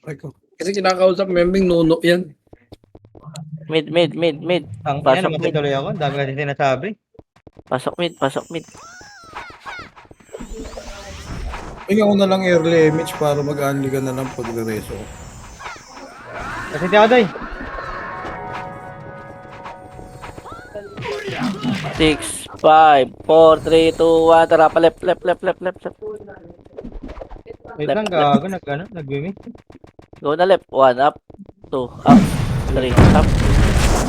Kasi kinakausap membing nuno yan. Mid. Ang Pasok yan, mid. tuloy ako. Ang dami kasi sinasabi. Pasok mid. Tingnan ko na lang early image para mag-unli ka na lang pag-reso. Kasi di ako doy. 6, 5, 4, 3, 2, 1. Tara pa left. Wait lang, gago. Nag-wimik. Go na left. 1 up, 2 up, 3 up,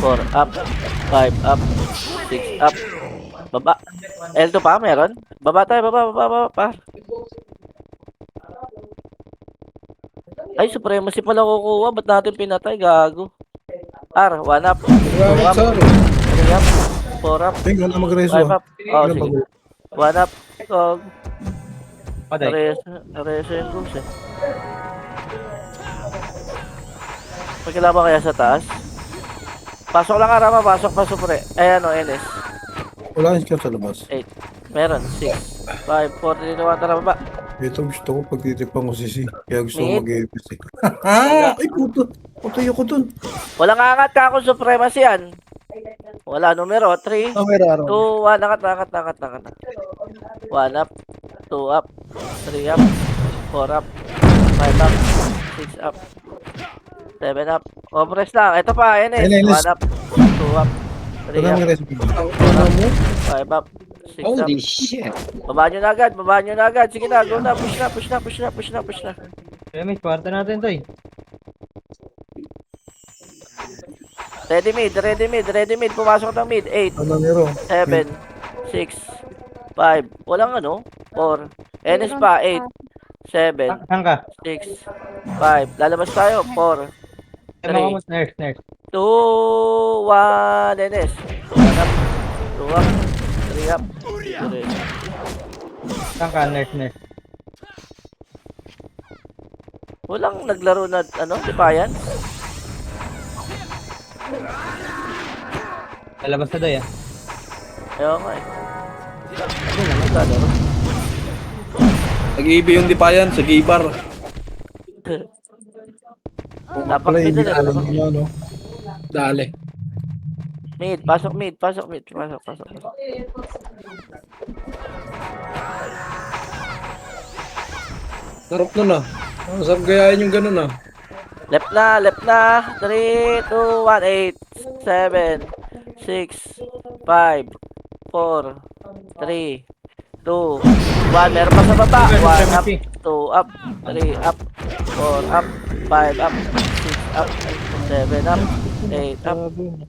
4 up, 5 up, 6 up. Baba. L2 pa meron? Baba tayo, baba pa. Ay, supremacy pala kukuha. Ba't natin pinatay? Gago. R, 1 up, 2 up, 3 up, 4 up, Tingnan na mag-reso. 5 up. Oh, sige. 1 up. Gog. Paday. Reso yung goals eh. Pagkilaba kaya sa taas? Pasok lang Arama, pasok pa supre. Ayan o, NS. Wala yung scout sa labas. 8. Meron. 6, 5, 4, 3, 2, 1. Tara baba. Ito gusto ko pagtitipang ko si C. Kaya gusto ko Mid. mag-EPS eh. Ay puto. Putayo ko dun. Walang angat ka kung supremacy yan. Wala, numero 3, 2, 1. Angat. 1 up, 2 up, 3 up, 4 up, 5 up, 6 up, 7 up. O, press lang. Ito pa, NS. NS. 1 up, 2 up, 3 Wala up, mag-reso. 5 up, 6 up. Holy shit. Babaan nyo na agad. Sige na, go na. Push na. Kaya may kwarta natin doy. Ready mid. Pumasok ng mid. 8, Ano nero? 7, 6, 5. Walang 4. NS pa, 8, 7, Saan ka? 6, 5. Lalabas tayo. 4, Ay, mga mas nurse. 2, 1. NS. 1 up, 2 up, 3 up. Saan ka? Nurse. Walang naglaro na, Defiance. Lalabas na doy ah. Ayaw nga eh. Naglalaro. Nag-iibi yung Defiant sa Gibar. Dapat Pala mid hindi na alam niya no. Dali. Mid, pasok mid. Pasok. Sarap nun ah. Ang sarap gayahin yung ganun ah. Left na. 3, 2, 1, 8, 7, 6, 5, 4, 3, 2, 1. Meron pa sa baba. 1 up, 2 up, 3 up, 4 up, 5 up, 6 up, 7 up, 8 up,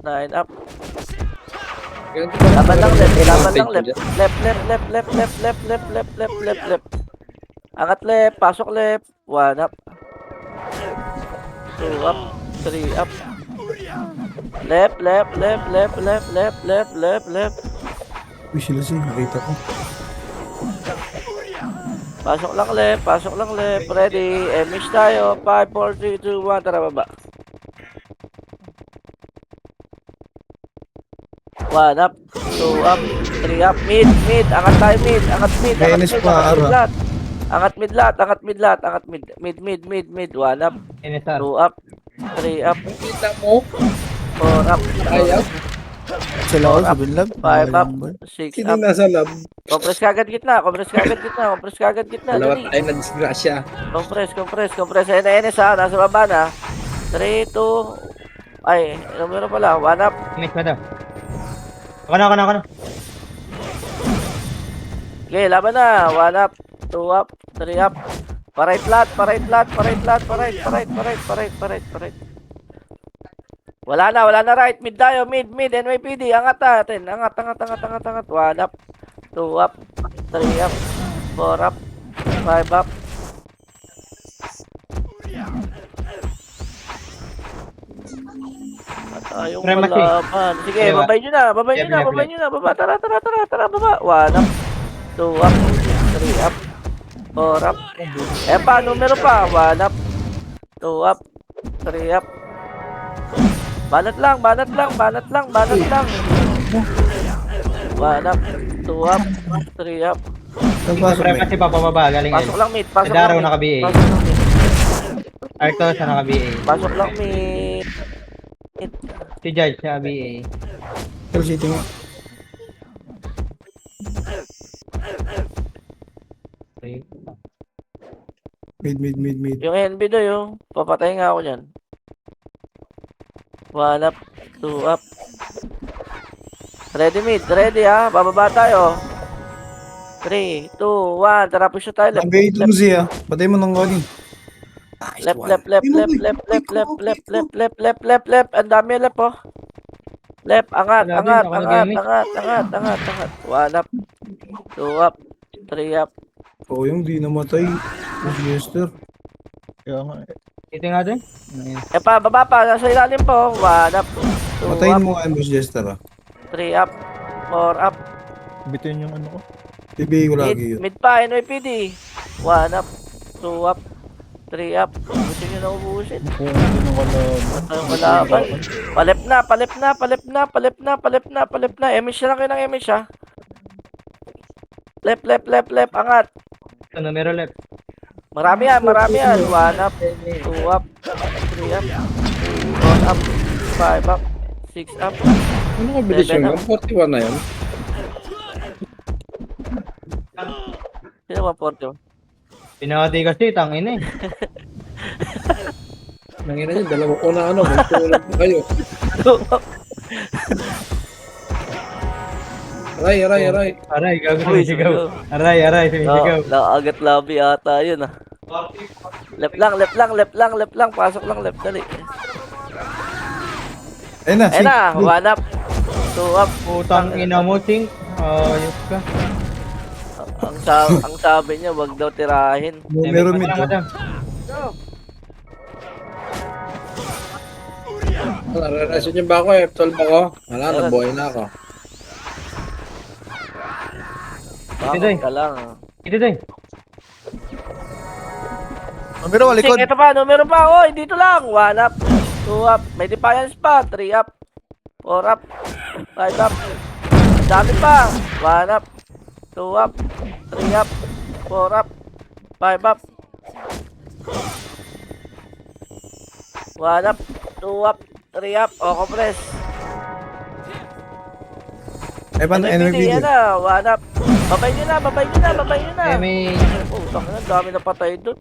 9 up. Laban lang left. Left. Angat left, pasok left. 1 up. 2 up, 3 up. Left. Uy sila si. Nakita ko. Pasok lang left. Ready. Emish tayo. 5, 4, 3, 2, 1. Tara baba. 1 up, 2 up, 3 up. Mid. Angat tayo mid. Menes pa, Ara. Angat mid lahat. Mid. 1 up, NSR. 2 up, 3 up, Kita mo? 4 up, Ayaw. Sila ako sa binlab. 5 up, 6 Sino up. nasa lab? Compress kagad gitna. Dalawa Dali. tayo na disgrasya. Compress. NS ha. Nasa baba na. 3, 2. Ay, numero pala. 1 up. Miss mo daw. Ako na. Okay, laban na. 1 up, 2 up, 3 up. Parait flat. Wala na right. Mid tayo. Mid. NYPD. Angat natin. Angat. 1 up, 2 up, 3 up, 4 up, 5 up. Tayong Supremacy. malaban. Sige, Diba? babay nyo na. Baba. Tara. Baba. 1 up, 2 up, 3 up, 4 up. Eh pa, numero pa. 1 up, 2 up, 3 up. Banat lang. 1 up, 2 up, 3 up. Nagpasok Pre may. kasi papababa. Galing Pasok lang mid. Daraw nakabi eh. Arto sa naka-BA. Pasok lang, mid. Si Judge sa BA. Kill City mo. Mid. Yung NB do yung papatay nga ako dyan. 1 up, 2 up. Ready mid, ready ha. Bababa tayo. 3, 2, 1. Tara push na tayo. Left, Nabi ito mo siya. Patay mo ng Godin. left. Ang dami left oh. Left, angat. 1 up, 2 up, 3 up. Oo, yung di namatay. Mas Lester. Dito nga din. Ano yun? Eh pa, baba pa. Nasa ilalim po. 1 up, 2 Patayin up, mo nga yung Boss Jester, 3 up, 4 up. Bitin yung ano ko. Bibigay ko lagi yun. Mid pa, NYPD. 1 up, 2 up, 3 up. Gusto nyo na ubusin. Kung hindi nang kalaban. Anong kalaban? Palip na. Emish na lang kayo ng emish ha. Left. Angat. Ito, numero left. Marami yan. 1 up, 2 up, 3 up, 4 up, 5 up, 6 up. Ano ka bilis Seven yun? up. 41 na yan. Sino ba 40? Pinakati kasi, tangin eh. Nangina niyo, dalawa ko na ano. Magtulog pa kayo. Aray. Aray, gago Uy, sumisigaw. Aray, sumisigaw. Nakagat labi ata yun ah. Left lang. Pasok lang left dali. Ayun na, Ayun na, 1 up, 2 up. Putang ina mo, Sing. Ayos ka. Ang sabi niya, wag daw tirahin. Numero mid. Madam. Nare-resin niyo ba ako? F12 ako? Wala, nabuhay na ako. Bakit ka lang. Dito din. Numero, Sing, ito pa, numero pa. Oy, dito lang. 1 up, 2 up. May defiance pa. 3 up, 4 up, 5 up. Ang dami pa. 1 up, 2 up, 3 up, 4 up, 5 up. 1 up, 2 up, 3 up. O, compress. Eh, paano NPD, yan NVD? na. 1 up. Babay nyo na. Eh, may... Oh, tangina, dami na patay doon.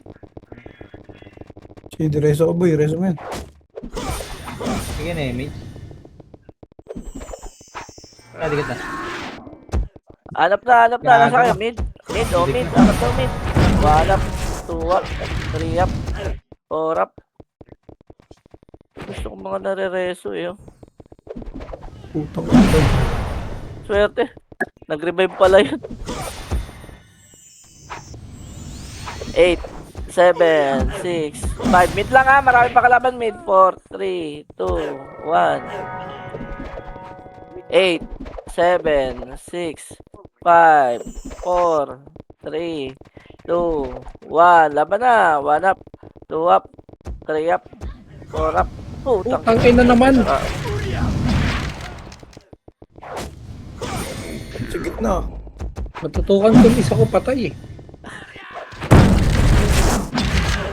Si Direso ko, boy. Reso mo yan. Sige na, mate. Dikit na. Hanap na. Nasa kayo, mid. Mid. Hanap na, mid. 1 up, 2 up, 3 up, 4 up. Gusto ko mga nare-reso eh. Oh. Putang. Swerte. Nag-revive pala yun. 8, 7, 6, 5. Mid lang ha. Marami pa kalaban mid. 4, 3, 2, 1. 8, 7, 6, 5, 4, 3, 2, 1. Laban na. 1 up, 2 up, 3 up, 4 up. Putang. Putang ina naman. Sa gitna. Matutukan ko isa ko patay eh.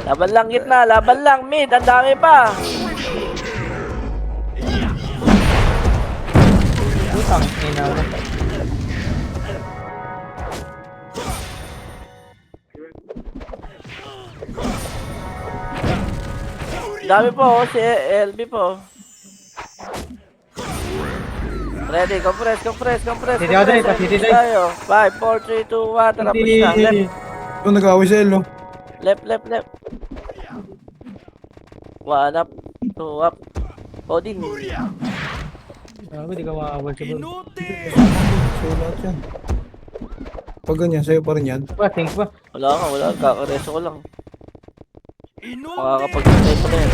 Laban lang gitna. Laban lang mid. Ang dami pa. Putang ina mo. Dami po. Si LB po. Ready, compress. City out tayo, city tayo. Tayo. 5, 4, 3, 2, 1. Tara, push na. Left, Ito, nag-away sa Elo. left. 1 up, 2 up. Odin. Sabi, di ka makakabal sa bro. Sa'yo lahat yan. Pag ganyan, sa'yo pa rin yan. Think pa. Wala. Kakareso ko lang. Makakapag-stay pa na yan.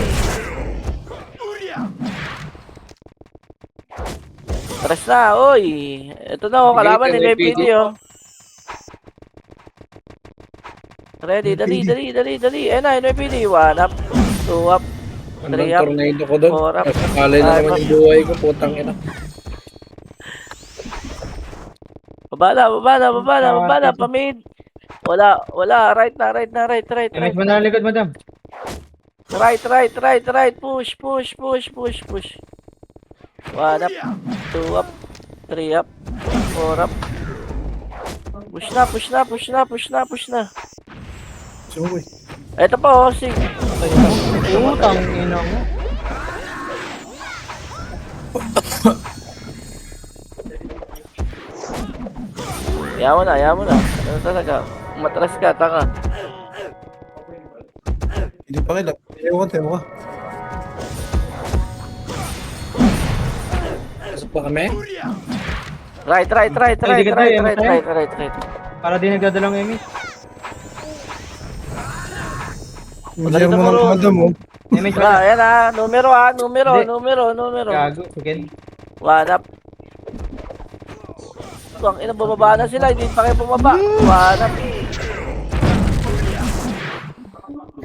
Press na, oy. Ito na, oh, kalaban ni NPD, oh. Ready, dali. Ayun na, NPD. 1 up, 2 up, Anong 3 up, tornado ko doon? 4 up. Nasakalay na naman yung buhay ko. Putang ina. Baba na, pamid. Wala. Right na. Emis mo na likod, madam. Right. Push. 1 up. 2 up. 3 up. 4 up. Push na. Sumoy. Ito pa, oh. Sig. Putang ina mo. Ayaw mo na. Ano talaga? Matras ka, taka. Hindi pa kilap. Ewan ka. Pasok pa kami? Right. Para di nagdadalang Emi. Masaya mo ng komando mo. Emi, wala. Ayan numero. Gago, sige. 1 up. Ang ina, bumaba na sila, hindi pa kayo bumaba. 1 up.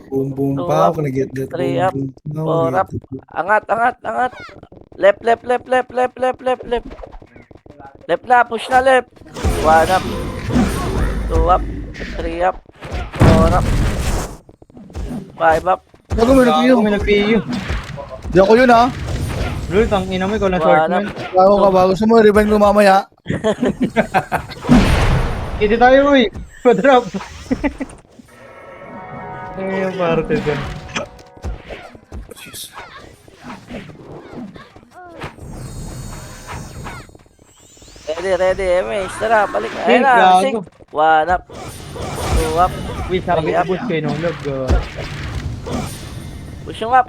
Boom Two pa up, ako nag-get that. 3 up, 4 up. Angat. Left. Left na, push na left. 1 up. 2 up. 3 up. 4 up. 5 up. Bago mo Gago, may nag-PU. Di ako yun ha. Lul, tang ina mo, ikaw na short Wala. man. Bago ka ba? Gusto mo, revive mo mamaya. Hindi tayo, uy. Pa-drop. Ay, yung parte dyan. Ready, MH. Tara, balik na. Ayan Hey, na, gago. 1 up. 2 up. Uy, sabi ko boost kayo nung log. Push nyo nga.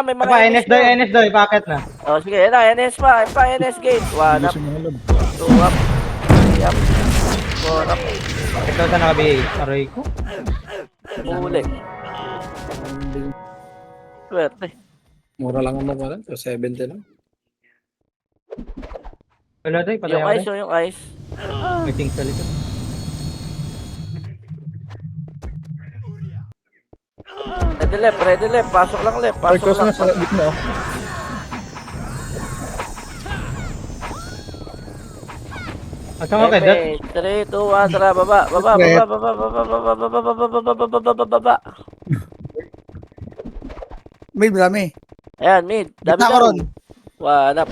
May mga Pa, NS doy, packet na. Oh, sige, ayan na, NS pa, NS gate. 1 up, 2 up, 3 up, 4 up. Ikaw sa naka-BA. Aray ko. Huli. Swerte. Mura lang ang mukha lang. 70 lang. Wala doy, patay Yung ako ice, doy. yung ice. May things sa likod. Ready left. Pasok lang left. Pasok lang. sa gitna. At saan ka kedat? 3, 2, 1, tara, baba. May brami. Ayan, mid. Dami Gitna ka ron. 1 up.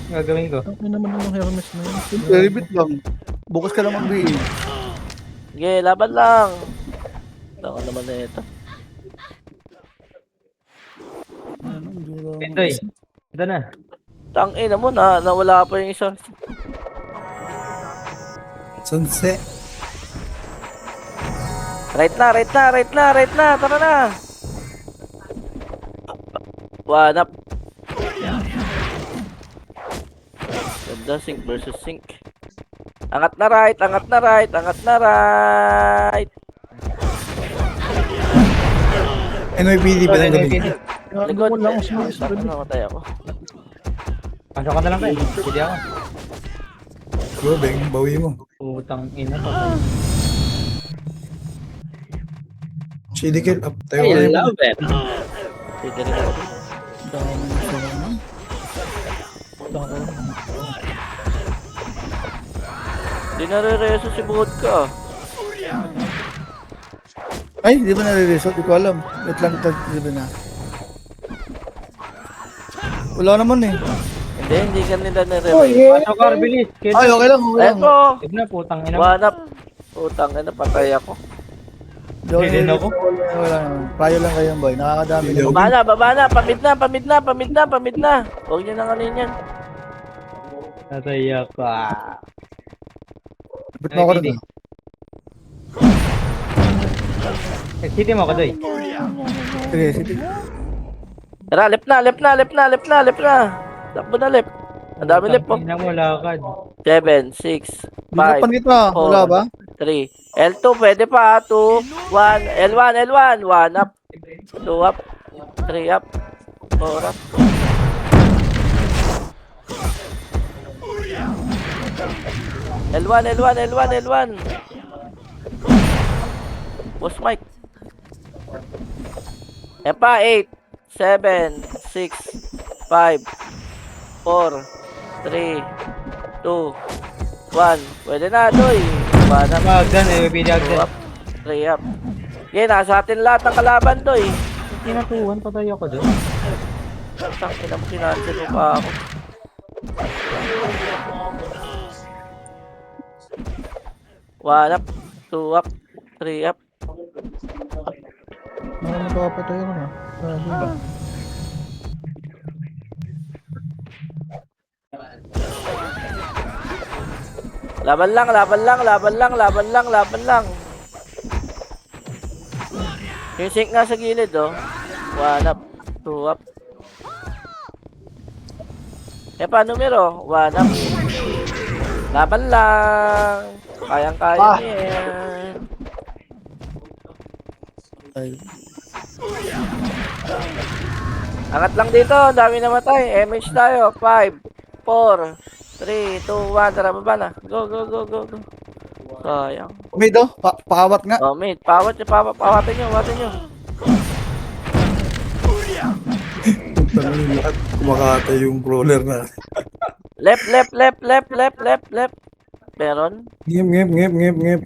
Gagawin ko. Ano naman yung Hermes na yun? Very bit lang. Bukas ka lang mag-BA. Sige, laban lang. Ako naman na ito. Doy. Ito na. Tangina mo na, nawala pa yung isa. Sunset. Right na. Tara na. 1 up. Ganda, sink versus sink. Angat na right. NYPD ba lang gabi? Likod. Wala akong sumalis. Namatay ako. Pasok ka na lang kayo. Hindi ako. Go, Beng. Bawi mo. Putang ina pa. Shady kill up. Tayo ka rin. it. Pwede rin ako. Di nare-reso si Vodka. Ay, di ba nare-resort? Di ko alam. Wait lang, di ba na? Wala naman eh. Hindi ka nila nare-reso. Pasok ka, bilis. Ay, okay lang. Eto! Huwag na, putang ina. 1 up. Putang ina, patay ako. Hindi din ako. Wala naman. Prayo lang kayo, boy. Nakakadami na. Baba na. Pamid na. Huwag nyo nang anin yan. Nataya ka. Ba't mo ako rin? City mo ka, Doy. Sige, sige. Tara, left na. Takbo na left. Ang dami left po. Hindi mo lakad. 7, 6, 5, Binapan kita. Wala ba? 3. L2, pwede pa. 2, 1. L1. 1 up. 2 up. 3 up. 4 up. L1. Boss Mike. Epa, 8, 7, 6, 5, 4, 3, 2, 1. Pwede na, Doy. 1 up. Magdan, eh, 2 pinagdan. up. 3 up. Okay, nasa atin lahat ng kalaban to eh. Pinatuwan, patay ako doon. Tangina mo, kinancel mo pa ako. One up, two up, three up. Mga makapatay ako na. Grabe ba? Laban lang, laban lang, laban lang, laban lang, laban lang. Yung sink nga sa gilid, oh. One up, two up. Eh, paano numero? One up. Laban lang. Kayang-kaya niya yan. Ay. Angat lang dito, ang dami namatay. MH tayo. 5, 4, 3, 2, 1. Tara, baba na. Go, go, go, go, go. Sayang. Mid oh, paawat nga. Oh, mate. Pawatin nyo, pawatin nyo. Tanong lahat, kumakatay yung brawler na. Left, left, left, left, left, left, left. Meron. Ngip.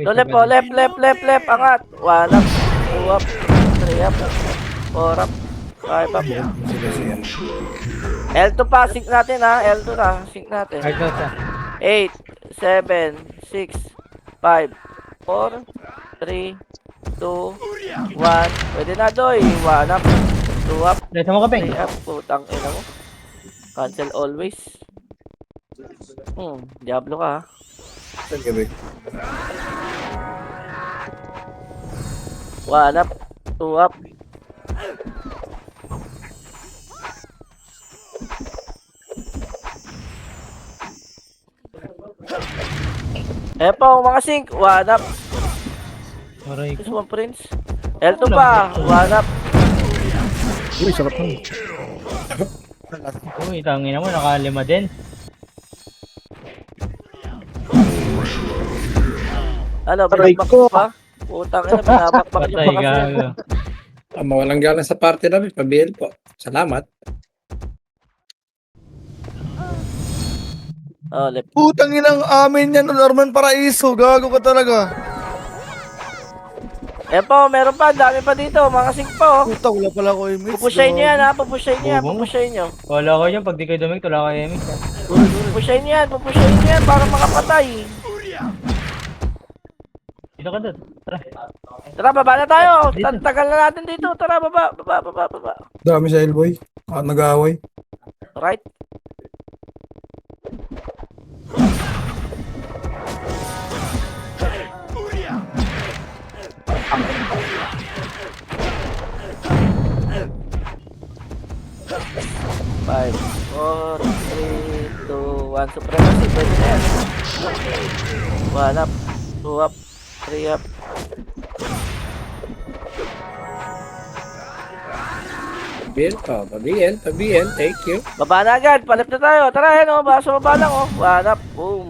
So, left po, left, left, left, left. Angat. 1 up, 2 up, 3 up, 4 up, 5 up. Sila siya. L2 pa, sync natin ha. L2 na, sync natin. Hard out siya. 8, 7, 6, 5, 4, 3, 2, 1. Pwede na doy. 1 up, 2 up, Dito mo ka, Peng. 3 up. Putang ina mo. Cancel always. Diablo ka ha. Saan gabi? 1 up, 2 up. Eh po, mga sync. 1 up. Aray This ko. one, Prince. L2 pa. 1 up. Uy, sarap nun. Uy, tangina mo, nakalima din. Ano, Aray binabak ko. pa? Putang ina, binabakbak yung Patay bakas ka. yan. Mawalang galang sa party namin. Pabiel po. Salamat. Oh, left. Putang inang amin yan, Norman Paraiso. Gago ka talaga. Eh po, meron pa. Dami pa dito. Mga sync pa, oh. Puta, wala pala ko image. Pupushay niyo yan, ha? Pupushay niyo yan. Bobo mo. Pupushay niyo. Wala ko yun, pag di kayo dumig, tula kayo MX. Pupushay niyo yan. Pupushay niyo yan para makapatay. Dito ka doon. Tara. Tara, baba na tayo. Tagal na natin dito. Tara, baba. Baba. Dami sa Elboy. Nag-aaway. Right. Five, four, three, two, one. Supremacy, pwede na yan. 1 up, 2 up, 3 up. Pabiel po. Pabiel. Thank you. Baba na agad, palip na tayo. Tara, yan o, basa baba lang o. 1 up, boom.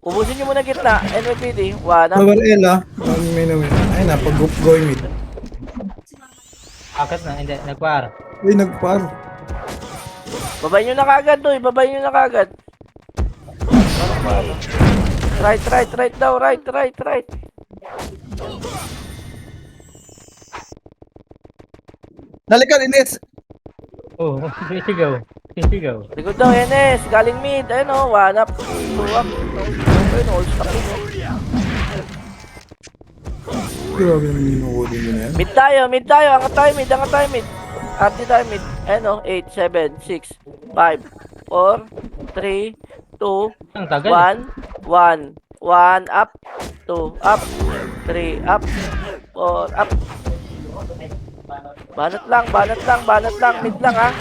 Ubusin nyo muna gitna, NYPD, 1 up. Power L ah. May namin. Ay na, pag-going mid. Akat na, hindi, nagpar. Uy, nagpar. Babay nyo na kagad doy, babay nyo na kagad. Ano? Right daw, right. Nalikan, Ines. Oo, sisigaw. Likod daw, NS, galing mid, ayun o, 1 up, 2 up. Ayun, all stock yun o. Grabe naman yung nukulin mo na yan. Mid tayo, angat tayo mid. Arte tayo mid. Ayun o, 8, 7, 6, 5, 4, 3, 2, Ang tagal. 1, 1 up, 2 up, 3 up, 4 up. Banat lang, mid lang ha.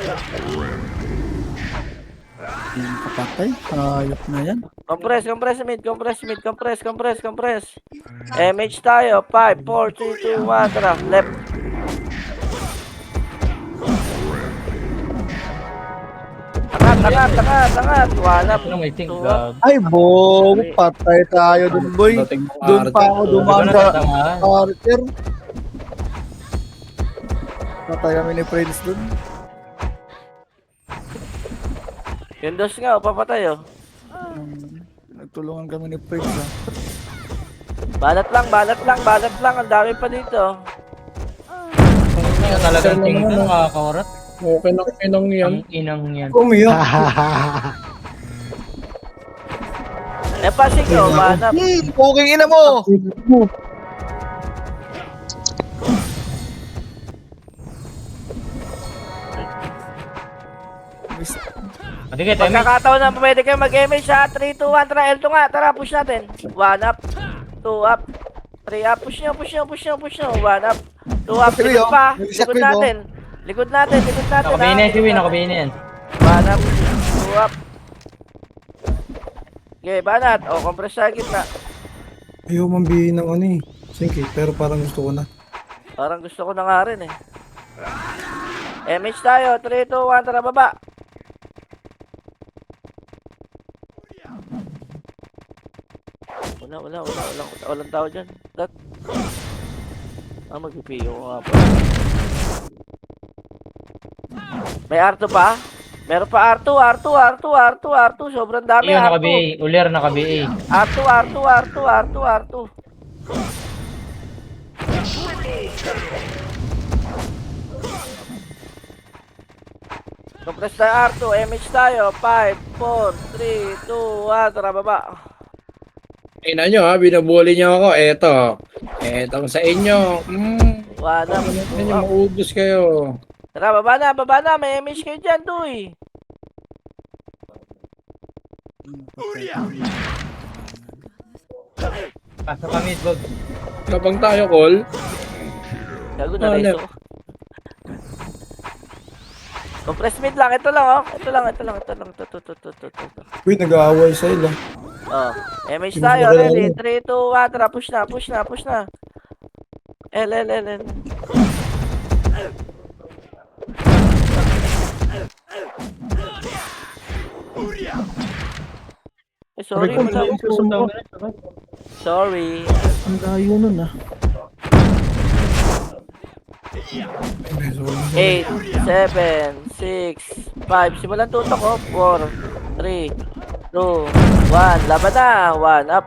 Kapatay. Hayop na yan. Compress mid. MH tayo, 5, 4, 3, 2, 1, tara, left. Angat, 1 up, Ano may ting? 2 up. Gag. Ay, bobo. Patay tayo dun, boy. Dating mo Doon pa ako Di ba dumaan sa natatamaan? Archer. Patay kami ni Prince dun. Yung dos nga, papatay oh. Nagtulungan kami ni Prince, ha. Balat lang, balat lang, balat lang. Ang dami pa dito. Hindi na talagang tingin ko nakakaorat. Okay na kinang yan. Ang inang yan. Umiyak. Eh, pasig ko, banap. Puking ina mo! Sige, Temi. Pagkakataon na pwede kayo mag-MH ha. 3, 2, 1, tara, L2 nga. Tara, push natin. 1 up, 2 up, 3 up. Push nyo, push nyo, push nyo, push nyo. 1 up, 2 up. Sakri, Likod oh. pa. May Likod sakri, natin. Likod natin, likod natin. Nakabayin na yan si Win, nakabayin na yan. 1 up, 2 up. Okay, banat. O, compress sa gitna. Ayaw mambihin ng ano eh. Sink eh, pero parang gusto ko na. Parang gusto ko na nga rin eh. MH tayo. 3, 2, 1, tara, baba. Walang tao dyan. Dat. Mag-PO nga pa. May R2 pa? Meron pa R2, R2, R2, R2, R2. Sobrang dami Ayun, R2. naka-BA. Ulir, naka-BA. R2, R2, R2, R2, R2. Compress tayo R2, MH tayo. 5, 4, 3, 2, 1. Tara, baba. Ina nyo ha, binabuli nyo ako. Eto. Etong sa inyo. Wala. Ano maubos kayo. Tara, baba na. May MH kayo dyan, Duy. Pasok kami, Bog. Kapag tayo, call. Gago na Wala. reso. Compress mid lang, ito lang oh. Ito lang. Ito. Uy, nag-aaway sa ila. Oh, MH tayo, ready. 3, 2, 1, tara, push na. L. Sorry, Record wala. lang. Susumbong. Sorry. Ang layo nun ah. 8, 7, 6, 5. Simulan tutok ko. 4, 3, 2, 1. Laban na. 1 up,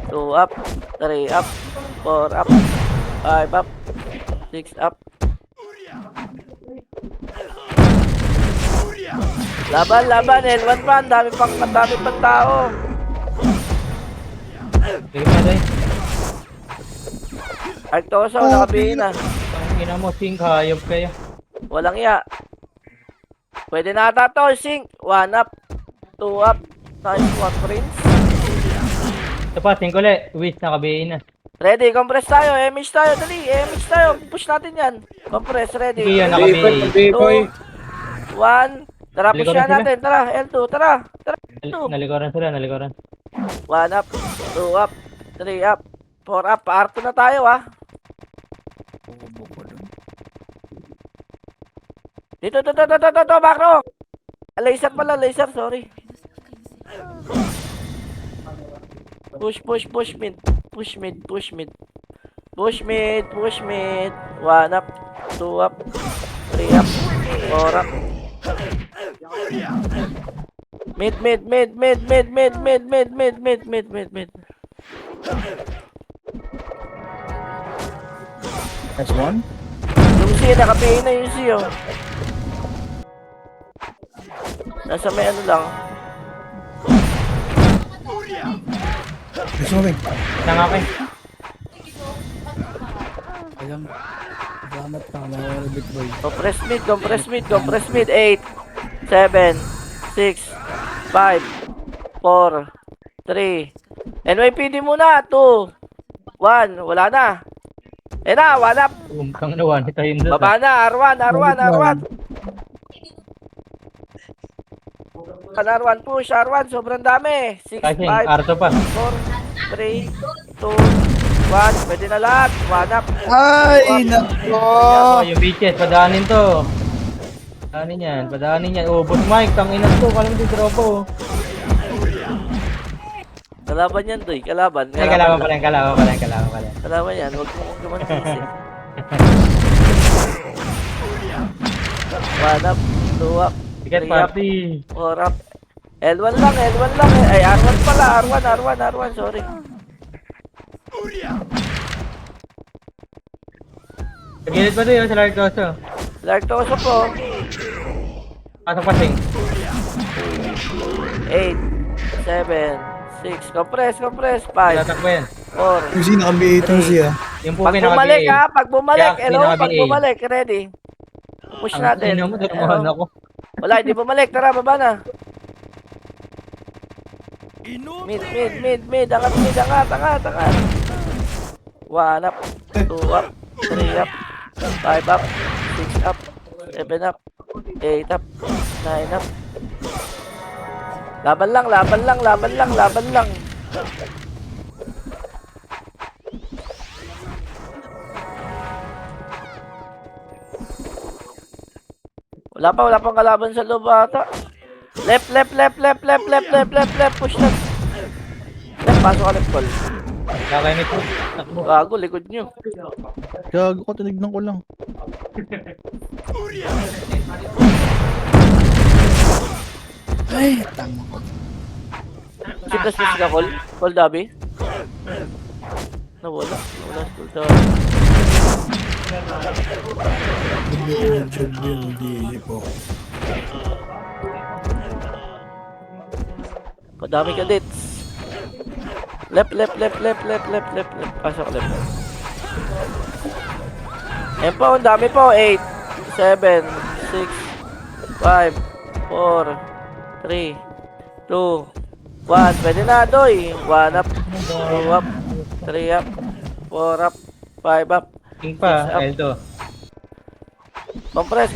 2 up, 3 up, 4 up, 5 up, 6 up. Laban. L1 pa. Ang dami pang tao. Sige pa, Day. Arctosa, nakabihin na. Ang ina mo, Sing, hayop kayo. Walang iya. Pwede na ata to, Sing. 1 up, 2 up. Nice one, Prince. Ito pa, Sing ulit. Wish, nakabayin na. Ready, compress tayo. MH tayo, dali. MH tayo. Push natin yan. Compress, ready. Sige, yan, Biboy, nakabayin. biboy. 1. Tara, push Nalikuran yan natin. Tara, L2, tara. Nalikuran sila, nalikuran. 1 up, 2 up, 3 up, 4 up. Pa-R2 na tayo, ah. Dito, Bakro. Laser pala, sorry. Push mid. Push mid. 1 up, 2 up, 3 up, 4 up. Mid. Nice one. Yung C, nakapain na yung C, oh. Nasa may ano lang. Gusto mo, Bing? Tanga kayo. Ayan. Salamat ka. Nakawalabit boy. Compress mid. 8, 7, 6, 5, 4, 3. NYPD muna. 2, 1. Wala na. Na, 1 up. Umkang nawan, ito yun doon. Baba na. R1. R1 push. Sobrang dami. 6, 5, Kasi, arto pa. 4, 3, 2, 1. Pwede na lahat. 1 up. Ay, nako. Oh, yung bitches, padaanin to. Padaanin yan. Oh, boss Mike, tanginan to. Kalam di tropo. Kalaban yan, Doy. Kalaban. Ay, kalaban pa lang. rin. Kalaban yan. Huwag mo gumantisin. 1 up, 2 up, Ticket 3 up, party. 4 up. L1 lang. Ay, R1 pala. R1. Sorry. Gilid pa doon yung sa Largoso. Lartoso po. Pasok pasing. 8, 7, 6. Compress. 5, Tatakbo yan. 4. Yung sino naka-B8 yung siya. Yung po Pag bumalik ha, pag bumalik. Kaya Hello, pag pinaka-BA. bumalik. Ready. Push natin. Ang ino mo, durumahan ako. Wala, hindi bumalik. Tara, baba na. Mid. Angat. 1 up, 2 up, 3 up, 5 up, 6 up, 7 up, 8 up, 9 up. Laban lang. Wala pang kalaban sa loob ata. Left. Push left. Pasok ka left call. Kakainit po. Takbo. Gago, likod nyo. Gago ko, tinignan ko lang. Ay, tama ko. Si plus ka, call. Call Dabi. Nawala call Dabi. Hindi po. Madami ka dits. Left. Pasok left. Ayan po, ang dami po. 8, 7, 6, 5, 4, 3, 2, 1. Pwede na, Doy. 1 up, 2 up, 3 up, 4 up, 5 up. King pa, Eldo. Compress.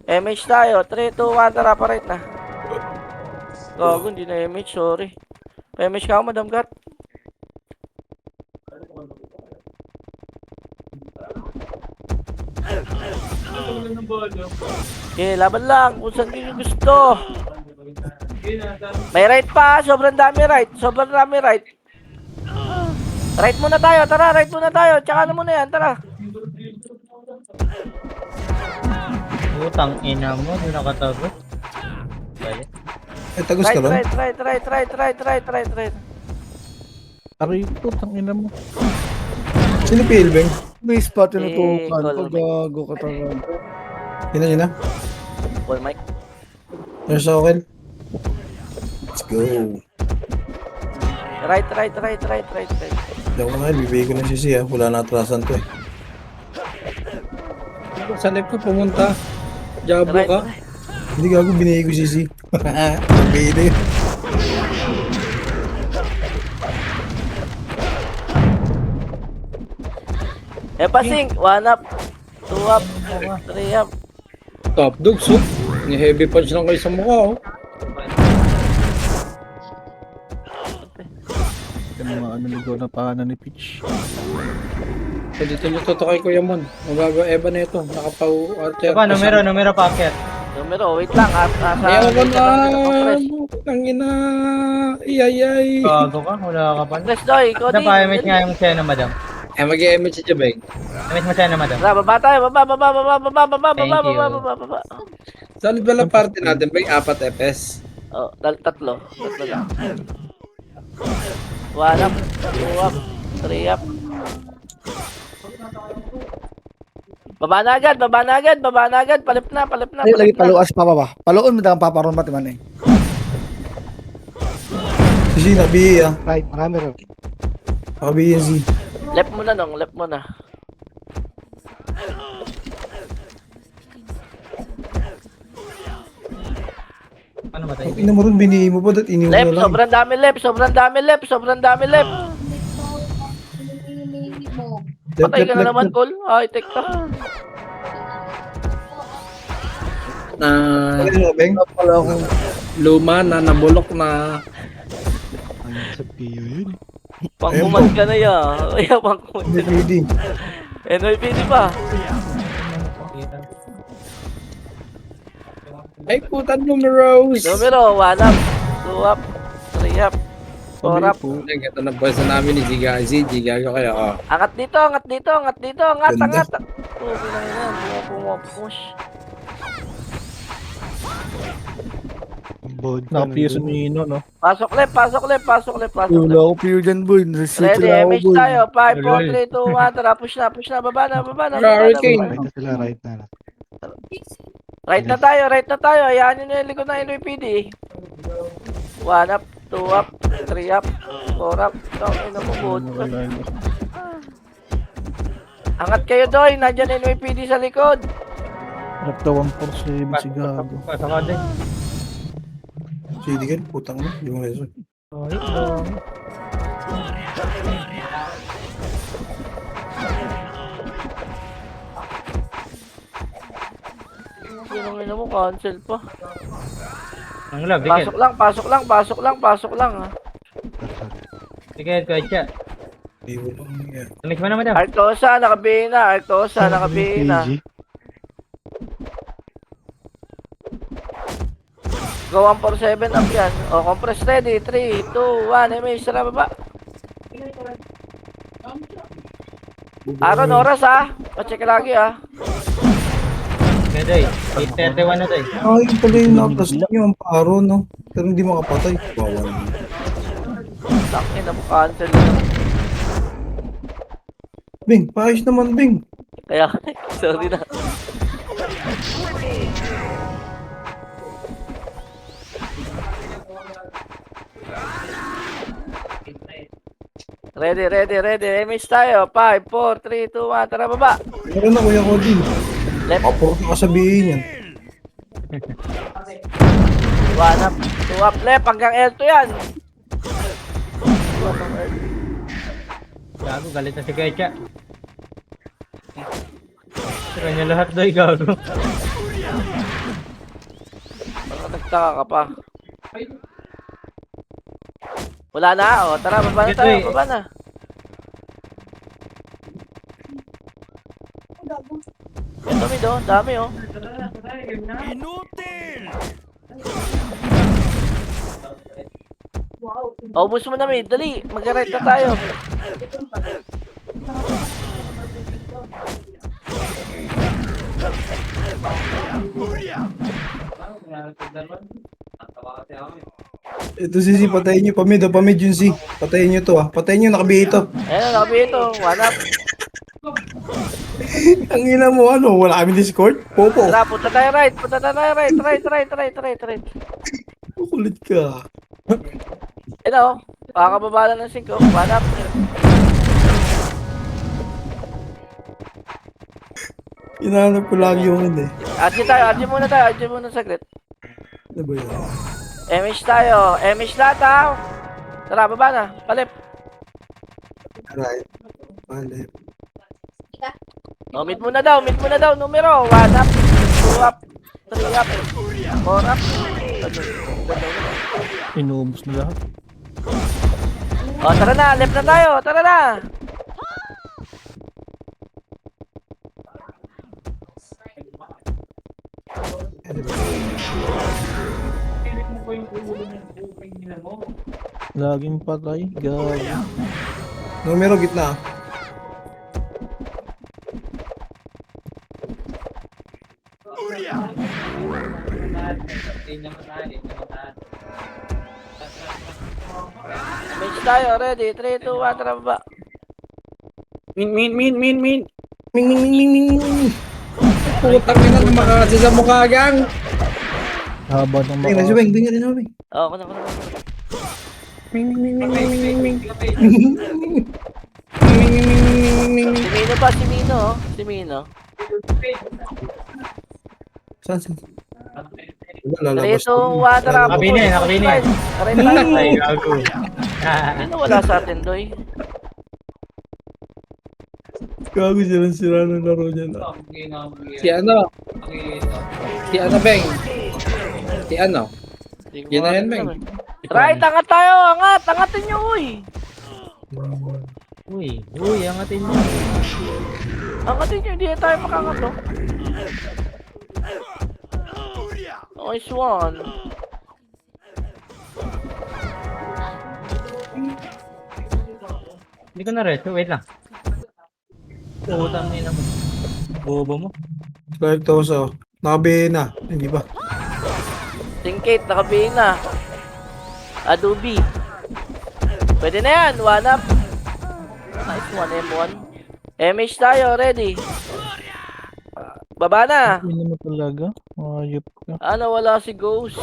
MH tayo. 3, 2, 1. Tara, pa-right na. Gago, hindi na MH. Sorry. Pa-MH ka ako, Madam Gat. Okay, laban lang. Kung saan nyo gusto. May right pa. Sobrang dami right. Right muna tayo. Tara, right muna tayo. Tsaka na muna yan. Tara. Utang ina mo, doon nakatago. Balik. Tagos ka ba? Right. Aray po, tangina mo. Sino Pilbeng? May spot yung natukan call ko. me. Gago ka talaga. Yun na. Call Mike. There's okay. Let's go. Right. Hindi ako nga, bibigay ko na si Sia. Wala na atrasan to eh. Sa left ko pumunta. Jabo Right. ka. Hindi gago, binigay ko si Si. Bigay na. Pasing. 1 up, 2 up, 3 up. Top dogs, oh. Ni heavy punch lang kayo sa mukha, oh. Yung mga ligaw na pahanan ni Peach. So, dito nyo tutukay Kuya Mon. Magaga Eva na ito. Nakapaw archer. Pa, numero packet. Numero, wait lang. Ayaw ko na. Tangina. Iyayay. Gago ka, wala ka pa. Press Doy, Ano Cody. pa, image nga yung siya na madam. mag-i-image si Jabeng. Image mo siya na madam. Tara, baba tayo. Baba. Thank you. Saan ba lang party natin? Ba yung 4 FPS? Oh, tatlo lang. 1 up, 2 up, 3 up. Baba na agad. Palip na. Ay, lagi paluas pa ba? Paluon mo dagang paparon ba timan eh. Si Si, nabi ah. Right, marami rin. Nakabi yan Si. Left mo na. Ano ba tayo? Ina mo rin, binigay mo pa, dat iniwan Left, na lang. sobrang dami left. Patay ka na naman, Col. Ay, tek ka. Ano mo, Beng? Pala akong Luma na, nabulok na. sa piyo yun. Pangkuman ka na ya. Ay, pangkuman Hindi ka na. pwede. NYPD pa. Ay, putan numeros. Numero, 1 up, 2 up, 3 up, 4 up. Ito na pwesa namin ni Zigazi. Zigago kayo, oh. Angat dito. Angat. Ganda. Oh, bilang yan. Pumapush. Nakapiyo sa Mino, no? Pasok left, pasok left, pasok left, pasok Wala left. ako pure dyan, boy. Nasa Ready, sila ako, MH boy. tayo. 5, 4, Lol. 3, 2, 1. Tara, push na, push na. Baba na, baba na, baba na. Hurricane. Baba na. Right na tayo, right na tayo. Hayaan nyo na yung likod ng NYPD. 1 up, 2 up, 3 up, 4 up. Ito, inamubod. Angat kayo doy, nandyan NYPD sa likod. Rapta 147 si Gago. Pasok ka din. Sige ka, putang mo. Hindi mo reso. Oh, ito. Sinong ina mo, cancel pa. Ang love, dikit. Pasok lang, pasok lang, pasok lang, pasok lang ha. Dikit, kuya. Hindi mo lang yan. Tumis mo na, madam. Artosa, nakabina, Artosa, nakabina. Go 147 up yan. O, compress ready. 3, 2, 1. MH, tara baba. Aaron, oras ha. Pacheck lagi ha. Okay, Doy. 8:31 na, Doy. Ay, pala yung nakas niyo ang paro, no? Pero hindi makapatay. Bawa naman. Takin na mo, cancel na. Bing, paayos naman, Bing. Kaya, sorry na. Ready, ready, ready. MH tayo. 5, 4, 3, 2, 1. Tara baba. Meron na, Kuya Cody. Left. Kapuro ka sabihin yan. 1 up, 2 up, left. Hanggang L2 yan. Gago, galit na si Kuya. Tira niya lahat, Doy. Gago. Baka nagtaka ka pa. Wala na. O, tara. Baba na tayo. Baba na. Ito, mid, oh. Dami, oh. Ubus mo na, mid. Dali. Mag-right na tayo. Ito si patayin niyo. Pamid yun si. Patayin niyo to Patayin niyo, nakabihi ito. Ayan, nakabi ito. 1 up. Ang ina mo, ano? Wala kami Discord? Popo. Tara, punta tayo right. Punta tayo right. Right. Kulit ka. Ito, kakababa lang ng 5. 1 up. Hinahanap ko lagi yung hindi. Adji tayo. Adji muna saglit. Ano ba yun? MH tayo. MH lahat ha. Tara, baba na. Palip. Right. Bale. Oh, meet muna daw. Numero. 1 up. 2 up. 3 up. 4 up. Inubos na lahat. Oh, tara na. Left na tayo. Tara na. Laging patay. Gago. Numero gitna. MH tayo. Ready. 3, 2, 1. Tara baba. Min. Ming, ming, ming, ming. Putang ina na makakasi sa mukha, gang. Haba ng Bing, mga... nasa Bing, Bing, ano, Bing? Oh, kuna. Ming. Si Mino pa. Si Mino. Saan? Wala, 3, lalabas 2, 1. Tara. Nakabini, nakabini. Tara tayo. Ay, gago. Sino wala sa atin, Doy? Gago sila ng laro dyan. Si ano, Beng. Si ano. Hindi ko Yan na yan, makakita, Meng. eh. Right, angat tayo. Angatin nyo, uy. Uy, angatin mo. Angatin nyo, hindi na tayo makangat, oh. Nice one. Hindi ko na-resto. Wait lang. Utang na yun. Bobo mo. Like to, so. Nakabihin na. Hindi ba? Syncate, nakabihin na. Adobe. Pwede na yan, 1 up. Nice, 1M1. MH tayo, ready. Baba na. Hindi mo talaga. Ayop ka. Ano, wala si Ghost.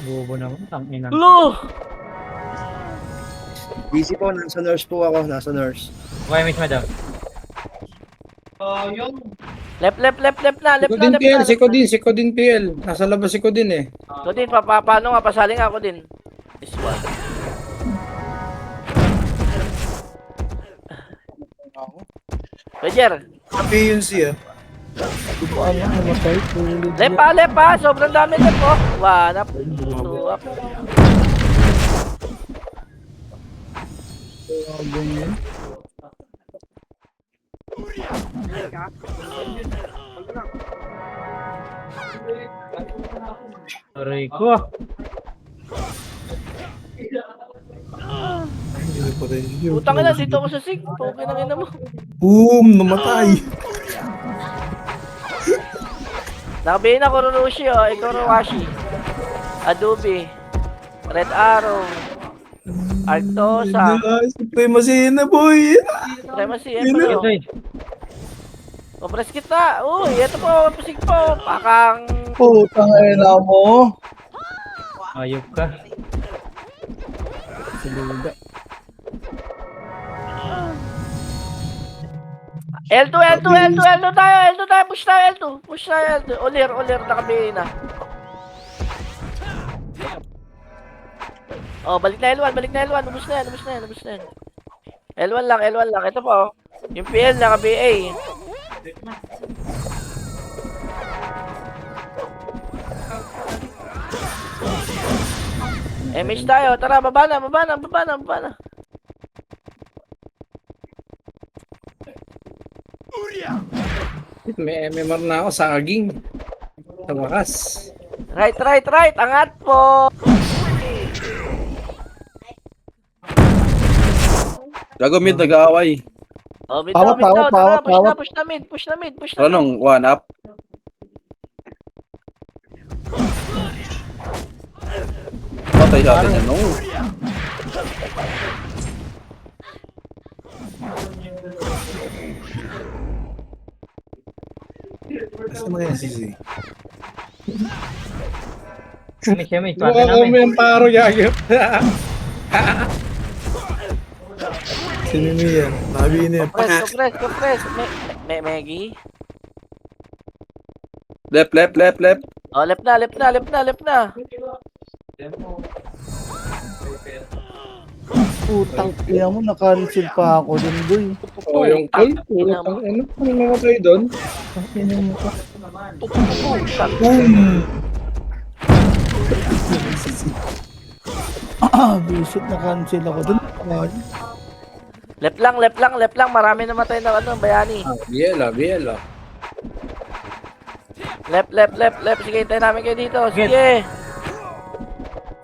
Bobo naman. Ang ina. Lo! Busy po, nasa nurse po ako, nasa nurse. Okay, miss madam. Left na, left Siko na, din left PL, na. Siko din PL. Nasa labas Siko din eh. Ko din, paano nga, pasali nga ako din. This one. Roger, Happy yun si ah. Hindi ko alam namatay. left pa, sobrang dami left po. 1 up, 2 up. Ganyan. Aray ko. Hindi na patay niyo. Putang ina, dito ako sa sig. Pugin ang ina mo. Boom! Namatay! Nakabihin ako Rurushi, oh. Ikaw Ruwashi. Adobe. Red Arrow. Arctosa. Supremacy na boy! Supremacy, Yun na. ito. Ito eh. O, press kita. Uy, ito po, pasig po. Pakang... Putang ina mo. Ayop ka. Sa luga. L2 tayo. Push tayo, L2. Olir, nakabihin na. Oh, balik na L1. Ubus na yan. L1 lang. Ito po. Yung PL naka-BA. MH tayo. Tara, baba na. May MMR na ako sa aging. Sa wakas. Right. Angat po. Gago mid nag-aaway. Oh, mid Pawat, daw. Tara, pawat. push na mid. Anong 1 up? Patay sa atin yan, no? Saan na kaya si Z? Miss. Pati Mukha ko namin. may ang paro yagip. Sino mo yan? Sabi niya, Compress. Meggy. Left. Oh, left na. Putang ina mo. Nakancel pa ako dun boy. O yung call. Putang ano. Ano namatay doon? Ang ina mo ka. boom! Visit nakancel ako dun. Left lang. Marami namatay na bayani. BL. Left. Sige, hintayin namin kayo dito. Sige.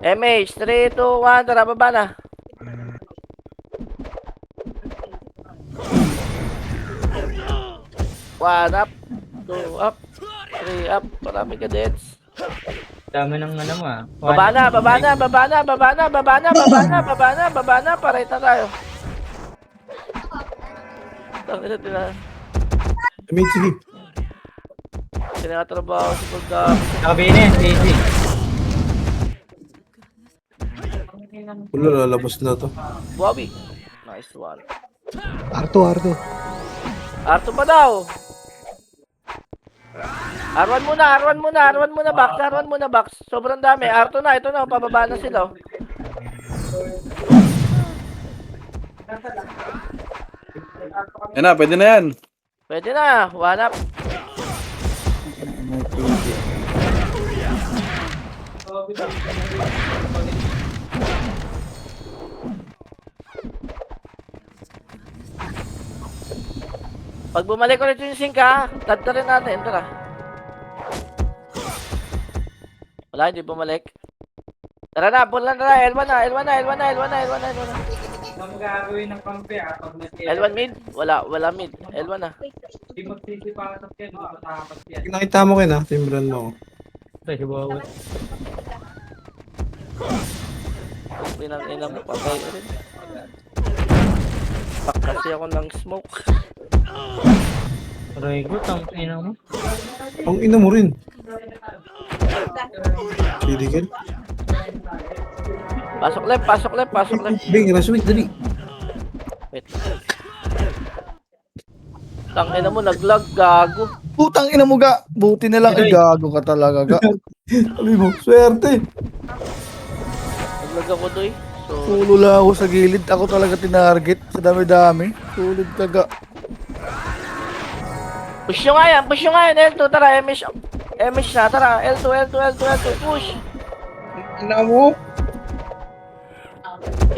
MH, 3, 2, 1. Tara, baba na. One up, 2 up, 3 up. Marami ka deaths. Dami ng ano mo ah. Baba na. Paray na tayo. Sige. Tinatrabaho si Pagdami. Nakabihin eh. Easy. Wala, lalabas na to. Bobby. Nice one. Arto. R2 pa daw. R1 muna, box. Sobrang dami. R2 na, ito na, pababa na sila. Yan na, pwede na yan. Pwede na, 1 up. Pag bumalik ulit yung sync ha, tadta rin natin. Tara. Wala, hindi bumalik. Tara na, pull na. L1 na. Ang gagawin ng kampi pag L1 mid? Wala mid. L1 na. Hindi magsisipakat yan, makatapat yan. Pag nakita mo kin ha, timbran mo. ako. Ito, si Bawat. Pinang-ina mo, patay ka rin. Pak kasi ako ng smoke. Aray ko, tang ina mo. Ang ina mo rin. Silikil. Pasok left, pasok left, pasok left. Bing, raswit, dali. Wait. Tangina mo, naglag, gago. Putang ina mo ga. Buti na lang. Ay, gago ka talaga ga. Sabi mo, swerte. Naglag ako doy. So, Sulo lang ako sa gilid. Ako talaga tinarget. Sa dami-dami. Sulit ka ga. push nyo nga yan, push nyo nga yan. L2, tara, MS na, tara. L2, push. Ina mo?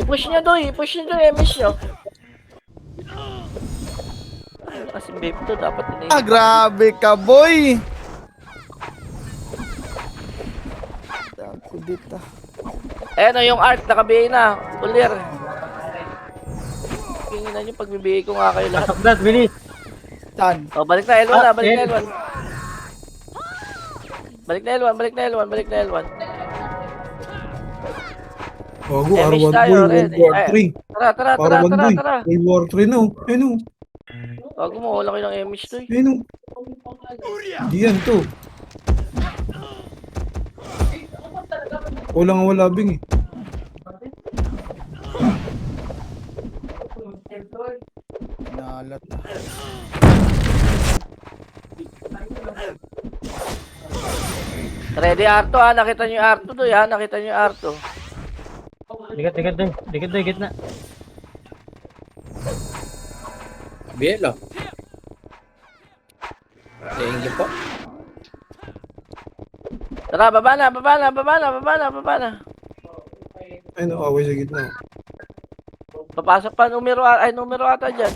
I-push nyo doy, MS nyo. Kasi babe to, dapat Ah, grabe ka, boy. Ako dito. Ayan o, yung art, nakabihay na. Ulir. Tingnan nyo, pagbibigay ko nga kayo lahat. Pasok dat, bilis. Saan? O, balik na L1 na, balik na L. L1. Balik na L1. Bago, Eh, R1 miss boy, tayo, World Red. War Ay, 3. Tara. R1 boy, World War 3 na. Ayun o. Bago mo, wala kayo ng image to eh. Ayun o. Di yan to. Wala Bing eh. Nalat na. Ready R2 ha, nakita nyo yung R2 doy ha, nakita nyo yung R2. Dikat doy. Gitna. Bielo. Thank you po. Tara, baba na. Ayun o, away sa gitna. Papasok pa, numero ata dyan.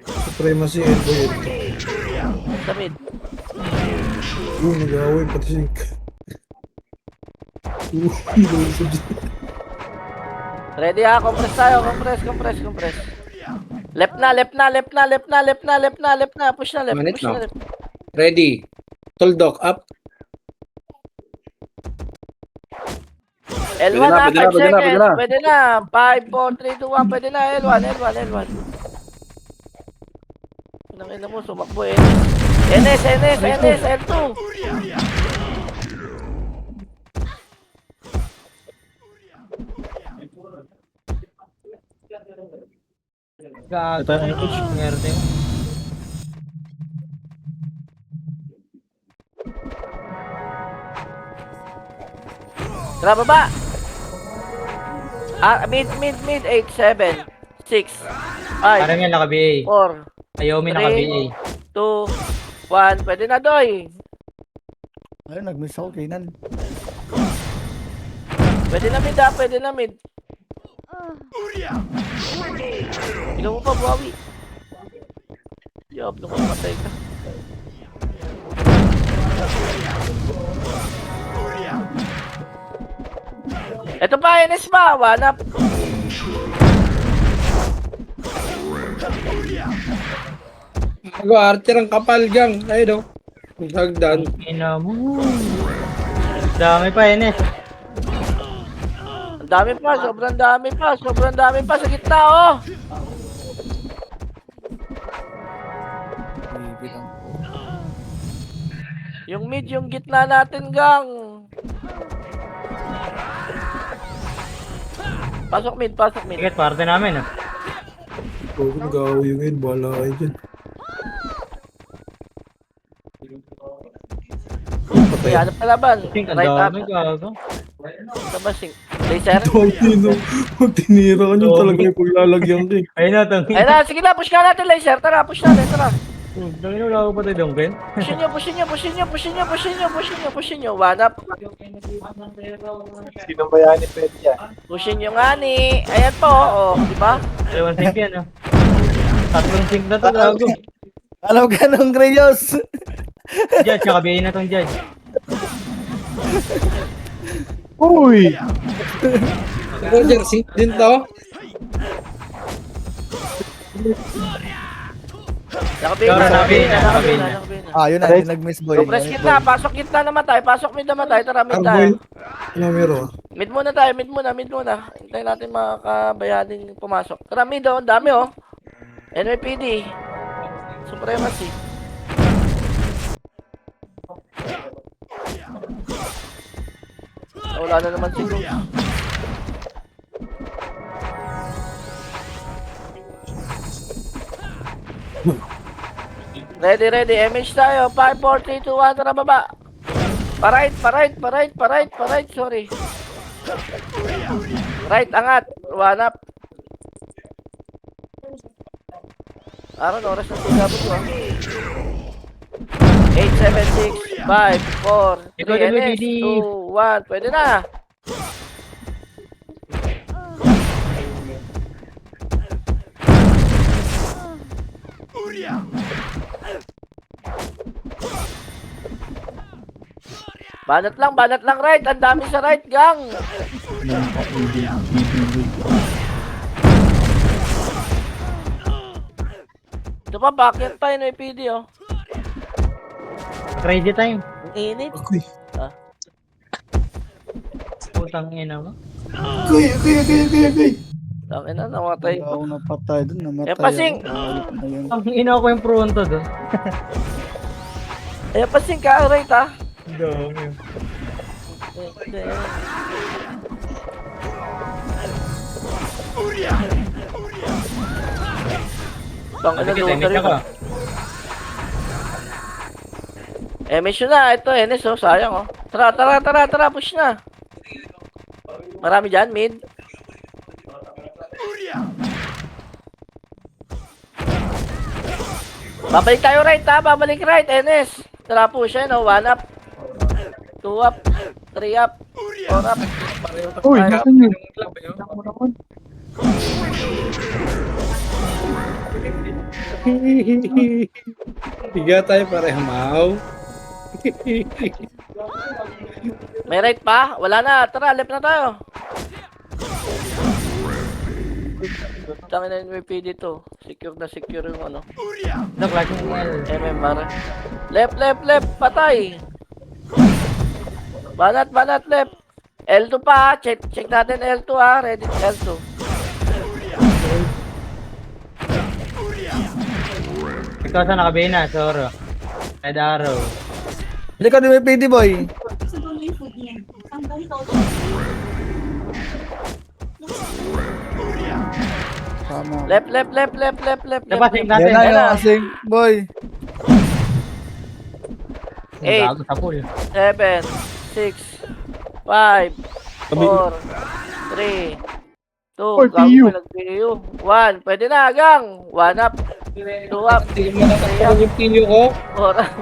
Supremacy, elbow yun. Sa mid. Nag-away, pati sink. Ready ha, compress tayo, compress. Left na. Push na Manit, left. no? Ready. Tuldok up. L1 Pwede na, ha, pwede na, 5 pwede na, seconds. pwede na. Pwede na. 5, 4, 3, 2, 1. Pwede na. L1. Nang ina mo, sumakbo eh. NS, L2. Gago. Ay, push. Ngerte mo. Tara, baba. Mid. 8, 7, 6, 5, Parang yan naka-BA. 4, Ayomi Three. naka-BA. 2, 1. Pwede na, doy. Ayun, nag-miss ako, Kainan. Pwede na mid. Ikaw mo pa, buhawi. Job, nung matay ka. Ito pa, NS ba? Wanap. Ako, archer ang kapal gang. Ayun o. Hagdan. Ina mo. Dami pa yun eh. Ang dami pa, sobrang dami pa sa gitna, oh. Bibitang. Yung mid, yung gitna natin, gang. Pasok mid. Ticket, parte namin ah. Bago, nag-away yung head. Bahala kayo dyan. May hanap na laban. Think, ang Right up. dami gago. Ito ba, laser? Tino, pag tinira ka nyo talaga yung paglalagyan ka eh. Ayun na, tangi. Ayun na, sige na, push ka natin, laser. Tara, push natin, tara. Dangin wala ko pa tayo dongken. Pushin nyo. One up. Sino ba yan? Pwede yan. Pushin nyo nga ni. Ayan po, oh, di ba? Ewan sync yan ah. Tatlong sync na to gago. Alam ka nung Greyos. Judge, naka-BA na tong judge. Uy! Roger, sync din to. Nakabina, Nakabina, nakabina, nakabina. nakabina. Ah, yun na, yung nag-miss boy. Compress kita, pasok kita namatay, pasok mid namatay, tara mid Arboy. tayo. Ano meron? Mid muna tayo, mid muna. Hintayin natin mga kabayaning pumasok. Tara mid oh, ang dami oh. NYPD. Supremacy. Wala na naman si Cruz. Ready, MH tayo. 5, 4, 3, 2, 1, tara baba. Pa-right, sorry. Right, angat. One up. Aron, oras na sigaw ko. 8, 7, 6, 5, 4, 3, NS, 2, 1. Pwede na. Banat lang right. Ang dami sa right, gang. Ito pa, bakit pa yun, PD, oh. Crazy time. Ang init. Okay. Putang ina mo. Okay. Tangin na, namatay Hindi pa. ako napatay dun, namatay Pasing! ako. Ayun na yun. Ang ina ko yung pronto doon. Pasing ka, right, ha? Dami. Tangin na, Sige, doon timing rin. ako. Mission na, ito, NS, oh, sayang, oh. Tara, push na. Marami dyan, mid. Babalik tayo right, ha? Babalik right, NS. Tara, push, yan, oh. 1 up. 2 up. 3 up. 4 up. Uy, Five up. nasan yun? Higa tayo pareho, Mau. May right pa? Wala na. Tara, left na tayo. Tangin na yung PD to. Secure na secure yung ano. Doc, lagi mo MMR. Left. Patay. Banat, left. L2 pa. Check natin L2 ha. Ready, L2. Ikaw sa nakabina, Soro. Red Arrow. Hindi ka may PD boy. Tama. Left. Napasing natin. Yan na Yan na. yung asing boy. 8, Gago sa pool. 7, 6, 5, 4, 3, 2, nag-PU. 1, pwede na, gang. 1 up, 2 up, Hindi mo nakakaroon yung pinyo ko. 4 up.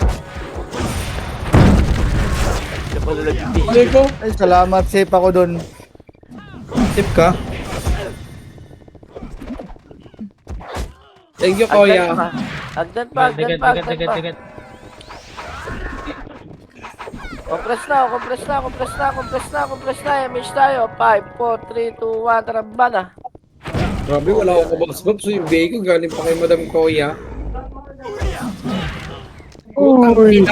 Ito pala nag-PU. Ano ko? Ay, salamat. Safe ako dun. Tip ka? Thank you, Kuya. Agdan pa. Tigat. Compress na. Image tayo. 5, 4, 3, 2, 1. Tara, ba na? Grabe, wala akong kababs-babs. So yung bigay ko galing pa kay Madam Kuya. Uy.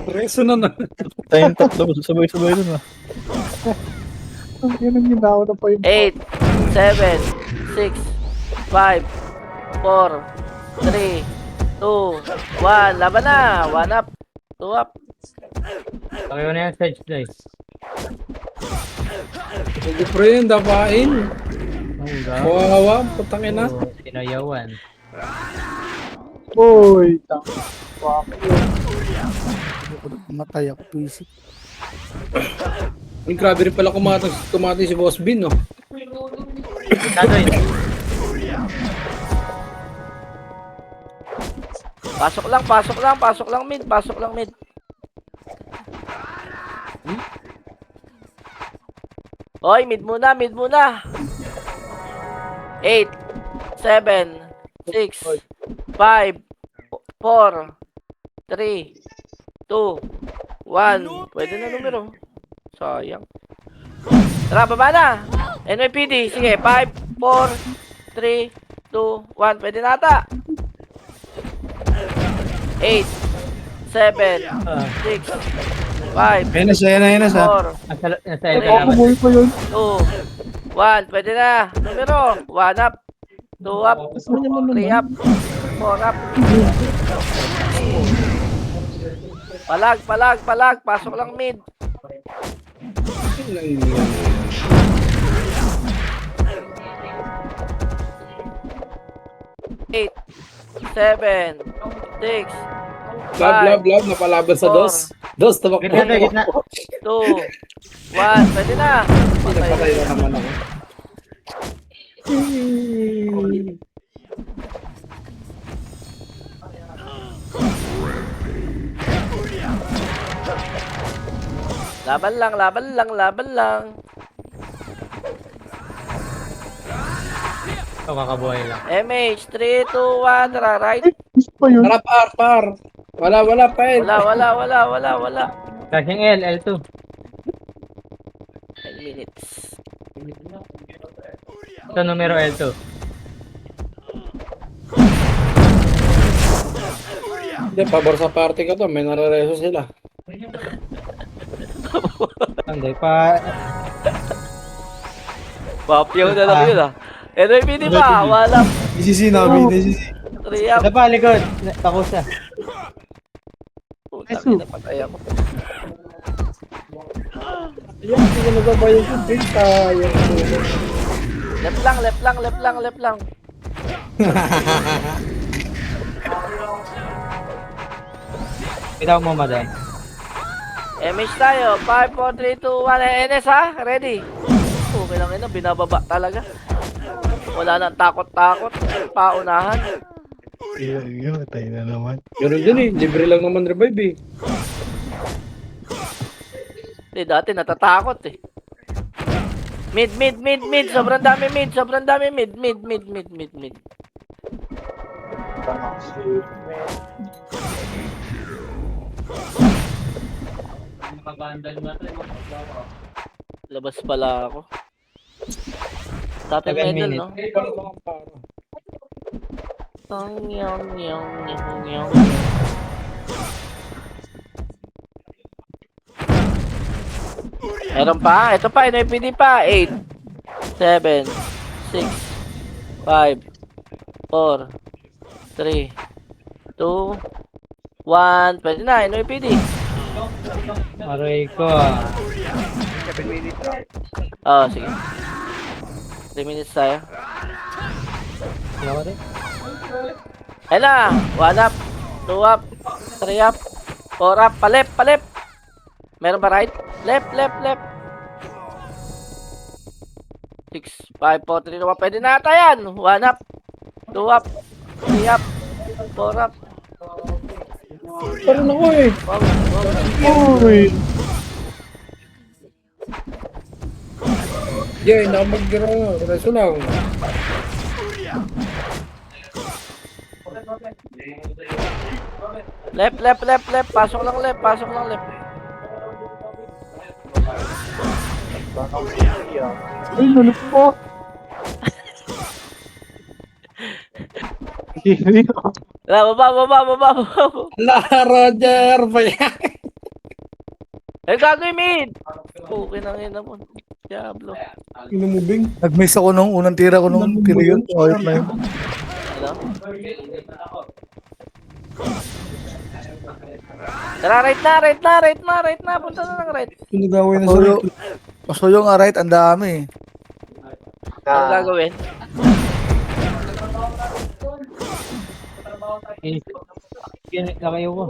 Reso na na. Tayong tatlo, sabay-sabay dun ah. Ang ganun yung daw na pa yung 8, 7, 6, 5, 4, 3, 2, 1. Laban na. 1 up, 2 up. Okay mo na yung stage guys. Hindi pre yun, dapain. Kawawa, putangin na. Sinayawan. Uy, Matay ako. Twisik. Ang grabe rin pala kumatay si Boss Bin, no? Tadoy. Pasok lang mid. Hoy, mid muna. 8, 7, 6, 5, 4, 3, 2, 1. Pwede na numero. Sayang. Tara, baba na. NYPD. Sige, 5, 4, 3, 2, 1. Pwede na ata. 8, 7, 6, 5, Ayun na siya, ayun na siya. 4, Nasa ito Okay. naman. Buhay pa yun. 2, 1. Pwede na. Numero. 1 up. 2 up. 3 up. 4 up. Palag. Pasok lang mid. Eight, 7, 6, Love, napalaban sa Four. dos. Dos, tumakbo. Gitna. 2, 1. Pwede na. Patay na naman ako. Laban lang. Ito, kakabuhay lang. MH, 3, 2, 1. Tara, right. Pa yun. Par, par. Wala pa eh. Wala. Flashing L2. 10 minutes. Ito, numero L2. Hindi, pabor sa party ka to. May narareso sila. Hindi pa. Papyaw na lang yun ah. NIPD pa. Wala. DCC namin, DCC. 3 up. Ito pa, likod. Takusa. Putang ina, patay ako. Ayan, hindi ko nagabayan yung drink. Sayang. Left lang. Itaw mo, madam. MH tayo. 5, 4, 3, 2, 1. NS ha? Ready? Okay lang yun. Binababa talaga. Wala nang takot-takot. Paunahan. Yun, tayo na naman. Ganun din eh. Libre lang naman revive eh. Dati natatakot eh. Mid. Sobrang dami mid. Mid. Labas pala ako. Dati 7 medal, minutes. no? Yung. Meron pa? Ito pa, NIPD pa. 8, 7, 6, 5, 4, 3, 2, 1. Pwede na, NIPD. Aray ko. Oh, sige. 3 minutes tayo. Hindi ako rin. Ayun na. 1 up, 2 up, 3 up, 4 up. Palep. Meron ba right? Left. 6, 5, 4, 3, 2, 1. Pwede na ata yan. 1 up, 2 up, 3 up, 4 up. Parang ako eh. Uy. Yeah, hindi ako mag-reso lang. Left. Pasok lang left. Ay, nalip po. Baba. Ala, Roger! Bayan! Gagawin mid. Okay na ngayon naman. Diablo. Inumubing. Nag-miss ako nung unang tira ko nung tira yun. Ayot na yun. Ano? Tara, right na. Punta na ng right. Pinagaway na sa Pasoyo. Pasoyo nga right, ang dami. Ano gagawin? Lakayo ko.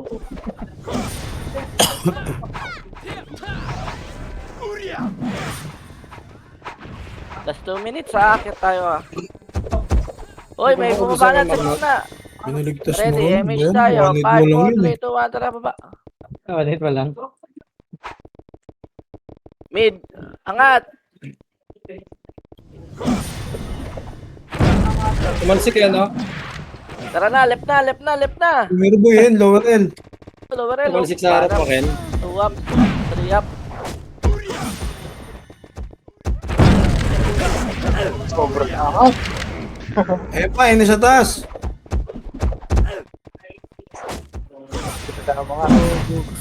Last 2 minutes ha. Akit tayo ha. Uy, may bumaba na sa gitna. Binaligtas mo. Ready, Yan, MH tayo. one hit 5, mo lang 4, yun eh. 3, 2, 1. Tara, baba. Ulit pa lang. Mid. Angat. Tumalsik yan, no? Tara na, left na. Meron ba yan? Lower L. Lower L. Tumalsik sa harap mo, Ken. 2 up, 3 up. Eh pa, yun sa taas.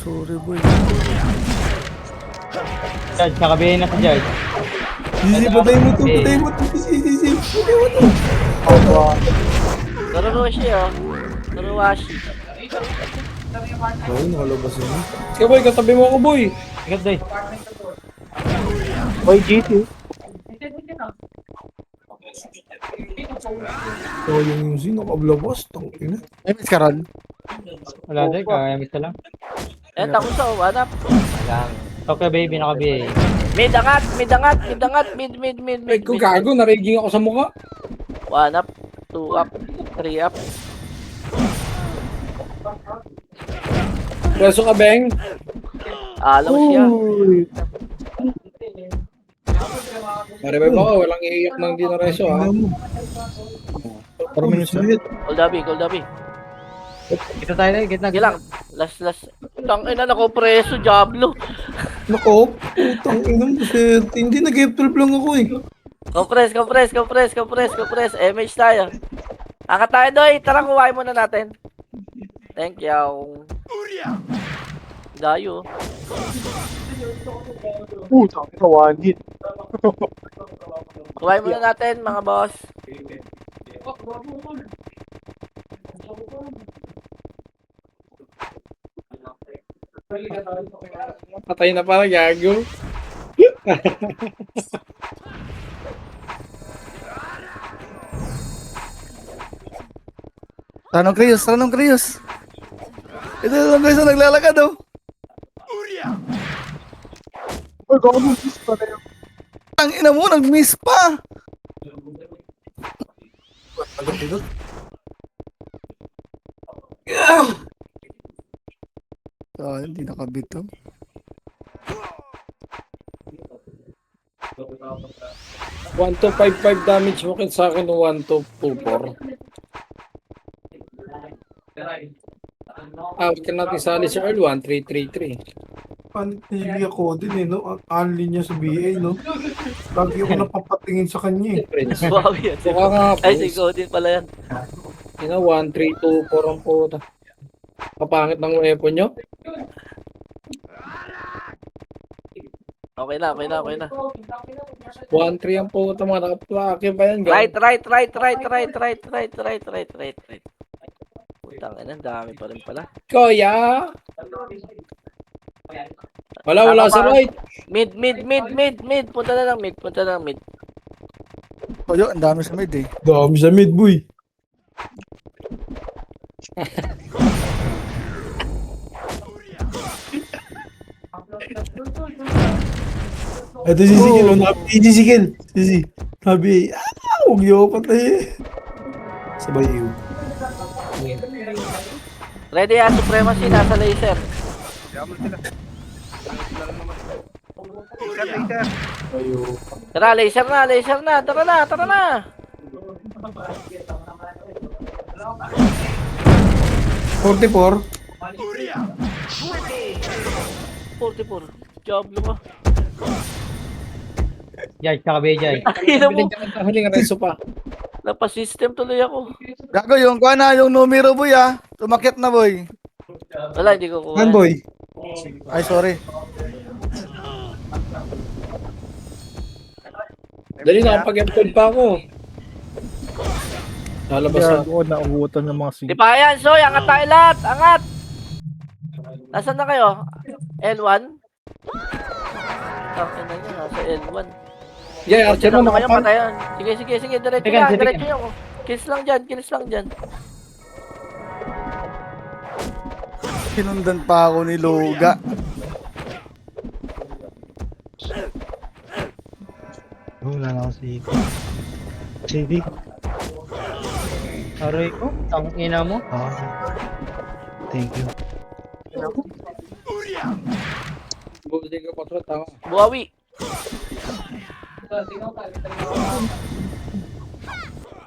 Sorry, boy. Judge, nakabihin na si Judge. Sisi, patayin mo to. Patayin mo to. Sisi. Patayin mo to. Naruwashi ah. Naruwashi. Ay, nakalabas yun. Sige boy, katabi mo ako boy. Ikat day. Boy, GT. Oh, yung sino nakablabas. Tangina. Emis ka ron? Wala day, kaya lang. Eh, takusa, hanap. Alang. Okay, baby, nakabihin. Mid, angat, mid, angat, mid, angat, mid, mid, mid, Ay, mid. kung gago, nariging ako sa mukha. 1 up, 2 up, 3 up. Preso ka, Beng. Alaw siya. Maribe ba ako, walang iiyak ng di na reso ha. Tingnan mo. Parang minutes na. Koldabi, koldabi. Kita tayo day, gitna. Sige lang. Last. Tangina na ko preso, Diablo. Nako, putang ina mo, sir. Hindi, nag-F12 lang ako eh. Compress. MH tayo. Angkat tayo, Doy. Tara, kuhain muna natin. Thank you. Dayo. Kuhain muna natin, mga boss. Patay na pala, gago. Tanong Krios. Ito lang guys na naglalakad oh. Ang ina mo, nag-miss pa. Ah, hindi nakabit to. 1255 damage mo kin sa akin ng 1224. Ah, ka natin sali sa Earl 1333. Hindi ako din eh, no? Ang only niya sa BA, no? Lagi ako napapatingin sa kanya eh. Prince. Wow, yan. Mukha nga Ay, si Prince. Godin pala yan. You know, 1324 ang puta. Kapangit ng weapon nyo. Okay na. 1-3 ang puta mga nakaplake pa yan. Right. Putang ina, dami pa rin pala. Kuya! Wala sa right. Mid. Punta na lang mid. Toyo, ang dami sa mid eh. Dami sa mid, boy. Ito si Sigil, nabi si Sigil. Sisi, nabi, huwag niyo ako patay. Sabay iyo. Ready ah, Supremacy, nasa laser. Tara, laser na. Tara na. 44. 44. Diablo ka. Judge, nakabihin, Judge. Ina mo, Huling reso pa. napasystem tuloy ako. Gago yung kuha na, yung numero boy ah. Tumakyat na boy. Wala, hindi ko kuha. Man, boy. Ay, sorry. Dali na, pag-empod pa ako. Lalabas Kaya na. ako nauutan ng mga Di pa yan, Soy. Angat tayo lahat. Angat. Nasaan na kayo? L1? Tapos na nyo, nasa L1. Yeah, Archer mo, Ano kayo, nakapal. patayan. Sige. Diretso Sige, yan. sige. Diretso yan. Kills lang dyan. Sinundan pa ako ni Loga. Wala na ako sa ito. CD. Aray ko, ang ina mo. Thank you. Buti ka pa ito, tama. Buhawi.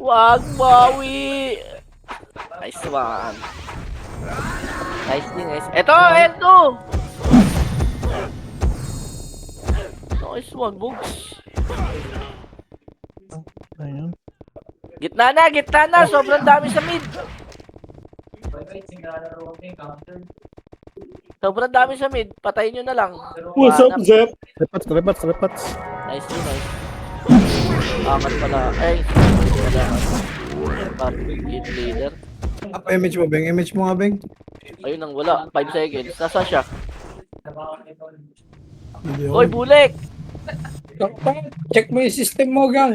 Wag buhawi. Nice one. Nice. Eto, L2. Nice one, Bugs. Ayun. Gitna na. Sobrang dami sa mid. Sobrang dami sa mid. Patayin nyo na lang. What's up, Hanap. Zep? Repats. Nice. Angat pala. Ay, pala. Game leader. Up image mo, Beng. Image mo nga, Beng. Ayun ang wala. 5 seconds. Nasaan siya? Video. Hoy, bulik! Check mo yung system mo, gang.